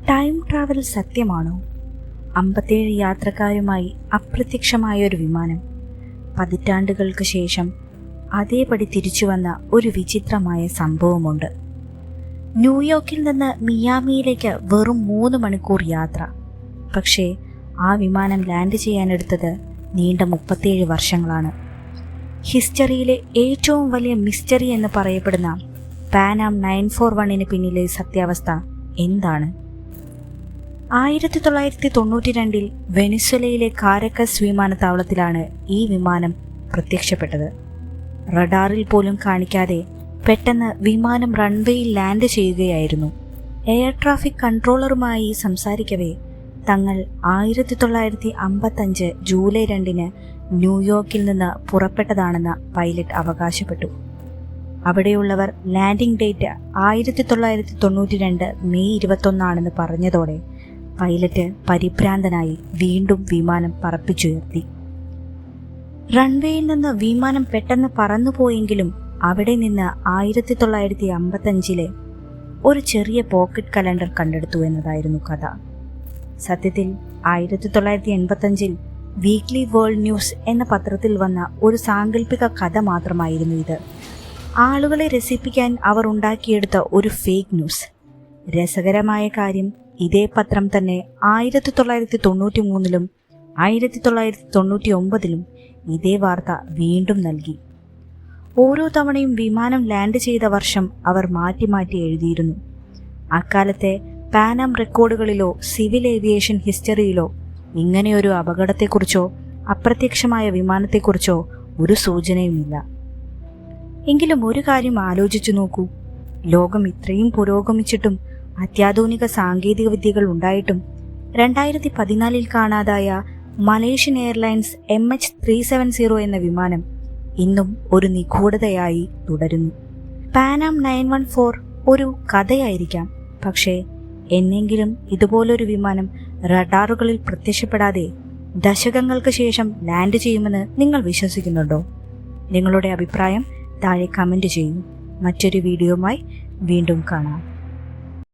Time travel സത്യമാണോ? 57 യാത്രക്കാരുമായി അപ്രത്യക്ഷമായ ഒരു വിമാനം. പതിറ്റാണ്ടുകൾക്ക് ശേഷം അതേപടി തിരിച്ചു വന്ന ഒരു വിചിത്രമായ സംഭവമുണ്ട്. ന്യൂയോർക്കിൽ നിന്ന് മിയാമിയിലേക്ക് വെറും 3 മണിക്കൂർ യാത്ര. പക്ഷേ ആ വിമാനം ലാൻഡ് ചെയ്യാനെടുത്തത് നീണ്ട 37 വർഷങ്ങളാണ്. ഹിസ്റ്ററിയിലെ ഏറ്റവും വലിയ മിസ്റ്ററി എന്ന് പറയപ്പെടുന്ന പാനാം 941 പിന്നിലെ സത്യാവസ്ഥ എന്താണ്? 1992 വെനിസ്വലയിലെ കാരക്കസ് വിമാനത്താവളത്തിലാണ് ഈ വിമാനം പ്രത്യക്ഷപ്പെട്ടത്. റഡാറിൽ പോലും കാണിക്കാതെ പെട്ടെന്ന് വിമാനം റൺവേയിൽ ലാൻഡ് ചെയ്യുകയായിരുന്നു. എയർ ട്രാഫിക് കൺട്രോളറുമായി സംസാരിക്കവേ തങ്ങൾ 1955 ജൂലൈ 2 ന്യൂയോർക്കിൽ നിന്ന് പുറപ്പെട്ടതാണെന്ന് പൈലറ്റ് അവകാശപ്പെട്ടു. അവിടെയുള്ളവർ ലാൻഡിംഗ് ഡേറ്റ് 1992 മെയ് 21 പറഞ്ഞതോടെ പൈലറ്റ് പരിഭ്രാന്തനായി വീണ്ടും വിമാനം പറപ്പിച്ചുയർത്തി. റൺവേയിൽ നിന്ന് വിമാനം പെട്ടെന്ന് പറന്നുപോയെങ്കിലും അവിടെ നിന്ന് 1955 ഒരു ചെറിയ പോക്കറ്റ് കലണ്ടർ കണ്ടെടുത്തു എന്നതായിരുന്നു കഥ. സത്യത്തിൽ 1985 വീക്ക്ലി വേൾഡ് ന്യൂസ് എന്ന പത്രത്തിൽ വന്ന ഒരു സാങ്കല്പിക കഥ മാത്രമായിരുന്നു ഇത്. ആളുകളെ രസിപ്പിക്കാൻ അവർ ഉണ്ടാക്കിയെടുത്ത ഒരു ഫേക്ക് ന്യൂസ്. രസകരമായ കാര്യം, ഇതേ പത്രം തന്നെ 1993 1999 ഇതേ വാർത്ത വീണ്ടും നൽകി. ഓരോ തവണയും വിമാനം ലാൻഡ് ചെയ്ത വർഷം അവർ മാറ്റി മാറ്റി എഴുതിയിരുന്നു. അക്കാലത്തെ പാനാം റെക്കോർഡുകളിലോ സിവിൽ ഏവിയേഷൻ ഹിസ്റ്ററിയിലോ ഇങ്ങനെയൊരു അപകടത്തെക്കുറിച്ചോ അപ്രത്യക്ഷമായ വിമാനത്തെക്കുറിച്ചോ ഒരു സൂചനയുമില്ല. എങ്കിലും ഒരു കാര്യം ആലോചിച്ചു നോക്കൂ. ലോകം ഇത്രയും പുരോഗമിച്ചിട്ടും അത്യാധുനിക സാങ്കേതിക വിദ്യകൾ ഉണ്ടായിട്ടും 2014 കാണാതായ മലേഷ്യൻ എയർലൈൻസ് MH370 എന്ന വിമാനം ഇന്നും ഒരു നിഗൂഢതയായി തുടരുന്നു. പാനാം 914 ഒരു കഥയായിരിക്കാം, പക്ഷേ എന്നെങ്കിലും ഇതുപോലൊരു വിമാനം റഡാറുകളിൽ പ്രത്യക്ഷപ്പെടാതെ ദശകങ്ങൾക്ക് ശേഷം ലാൻഡ് ചെയ്യുമെന്ന് നിങ്ങൾ വിശ്വസിക്കുന്നുണ്ടോ? നിങ്ങളുടെ അഭിപ്രായം താഴെ കമൻറ്റ് ചെയ്യൂ. മറ്റൊരു വീഡിയോയുമായി വീണ്ടും കാണാം.